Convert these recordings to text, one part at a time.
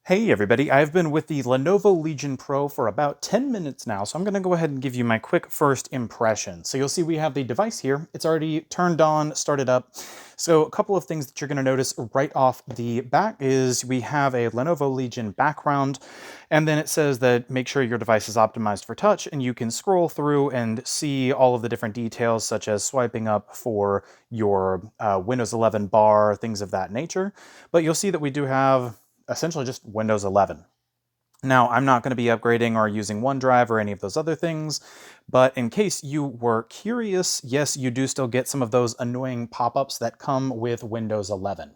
Hey everybody, I've been with the Lenovo Legion Pro for about 10 minutes now, so I'm going to go ahead and give you my quick first impression. So you'll see we have the device here. It's already turned on, started up. So a couple of things that you're going to notice right off the bat is we have a Lenovo Legion background, and then it says that make sure your device is optimized for touch, and you can scroll through and see all of the different details such as swiping up for your Windows 11 bar, things of that nature. But you'll see that we do have essentially just Windows 11. Now, I'm not going to be upgrading or using OneDrive or any of those other things, but in case you were curious, yes, you do still get some of those annoying pop-ups that come with Windows 11.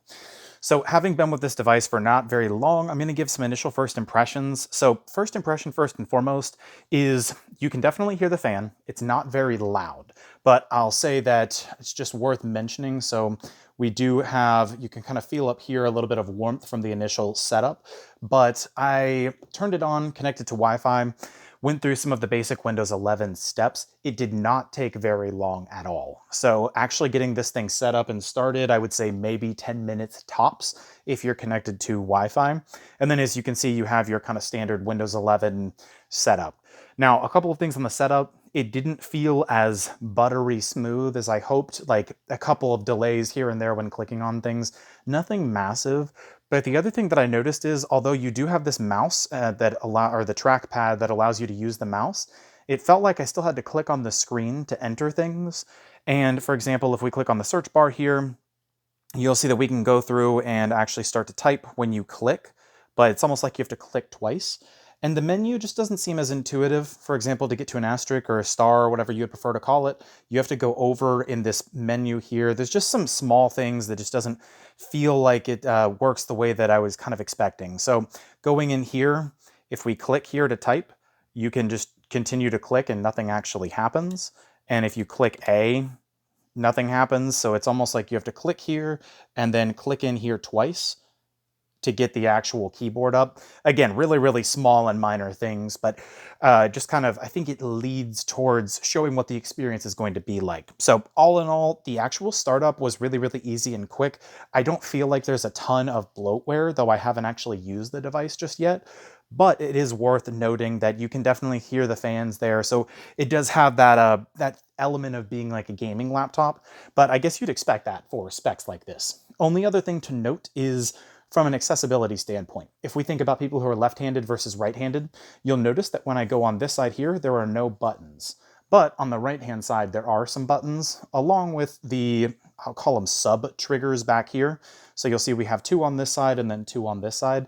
So having been with this device for not very long, I'm going to give some initial first impressions. So first impression, first and foremost, is you can definitely hear the fan. It's not very loud, but I'll say that it's just worth mentioning. So we do have, you can kind of feel up here a little bit of warmth from the initial setup, but I turned it on, connected to Wi-Fi, went through some of the basic Windows 11 steps. It did not take very long at all. So actually getting this thing set up and started, I would say maybe 10 minutes tops if you're connected to Wi-Fi. And then as you can see, you have your kind of standard Windows 11 setup. Now, a couple of things on the setup. It didn't feel as buttery smooth as I hoped, like a couple of delays here and there when clicking on things. Nothing massive. But the other thing that I noticed is, although you do have this mouse or the trackpad that allows you to use the mouse, it felt like I still had to click on the screen to enter things. And for example, if we click on the search bar here, you'll see that we can go through and actually start to type when you click, but it's almost like you have to click twice. And the menu just doesn't seem as intuitive. For example, to get to an asterisk or a star or whatever you would prefer to call it, you have to go over in this menu here. There's just some small things that just doesn't feel like it works the way that I was kind of expecting. So going in here, if we click here to type, you can just continue to click and nothing actually happens. And if you click A, nothing happens. So it's almost like you have to click here and then click in here twice to get the actual keyboard up. Again, really, really small and minor things, but just kind of, I think it leads towards showing what the experience is going to be like. So all in all, the actual startup was really, really easy and quick. I don't feel like there's a ton of bloatware, though I haven't actually used the device just yet. But it is worth noting that you can definitely hear the fans there. So it does have that that element of being like a gaming laptop, but I guess you'd expect that for specs like this. Only other thing to note is from an accessibility standpoint. If we think about people who are left-handed versus right-handed, you'll notice that when I go on this side here, there are no buttons. But on the right-hand side, there are some buttons, along with the, I'll call them sub-triggers back here. So you'll see we have two on this side and then two on this side.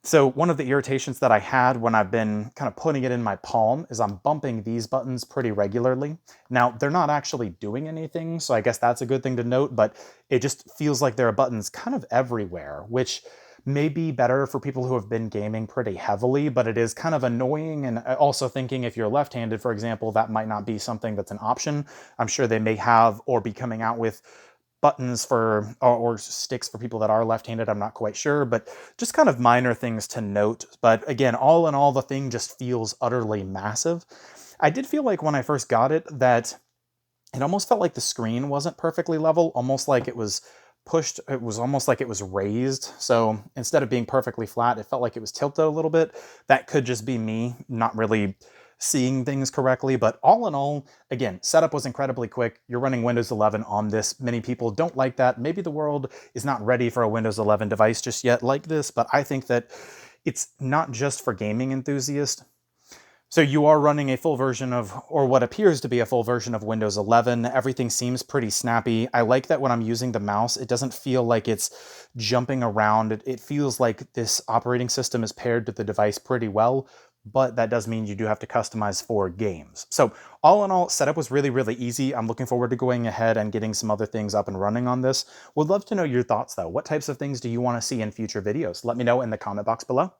So one of the irritations that I had when I've been kind of putting it in my palm is I'm bumping these buttons pretty regularly. Now, they're not actually doing anything, so I guess that's a good thing to note, but it just feels like there are buttons kind of everywhere, which may be better for people who have been gaming pretty heavily, but it is kind of annoying. And also thinking if you're left-handed, for example, that might not be something that's an option. I'm sure they may have or be coming out with buttons for, or sticks for people that are left-handed, I'm not quite sure, but just kind of minor things to note. But again, all in all, the thing just feels utterly massive. I did feel like when I first got it that it almost felt like the screen wasn't perfectly level, almost like it was pushed, it was almost like it was raised. So instead of being perfectly flat, it felt like it was tilted a little bit. That could just be me not really seeing things correctly, but all in all, again, setup was incredibly quick. You're running Windows 11 on this. Many people don't like that. Maybe the world is not ready for a Windows 11 device just yet like this, but I think that it's not just for gaming enthusiasts. So you are running a full version of, or what appears to be a full version of Windows 11. Everything seems pretty snappy. I like that when I'm using the mouse, it doesn't feel like it's jumping around. It feels like this operating system is paired to the device pretty well, but that does mean you do have to customize for games. So all in all, setup was really, really easy. I'm looking forward to going ahead and getting some other things up and running on this. Would love to know your thoughts though. What types of things do you want to see in future videos? Let me know in the comment box below.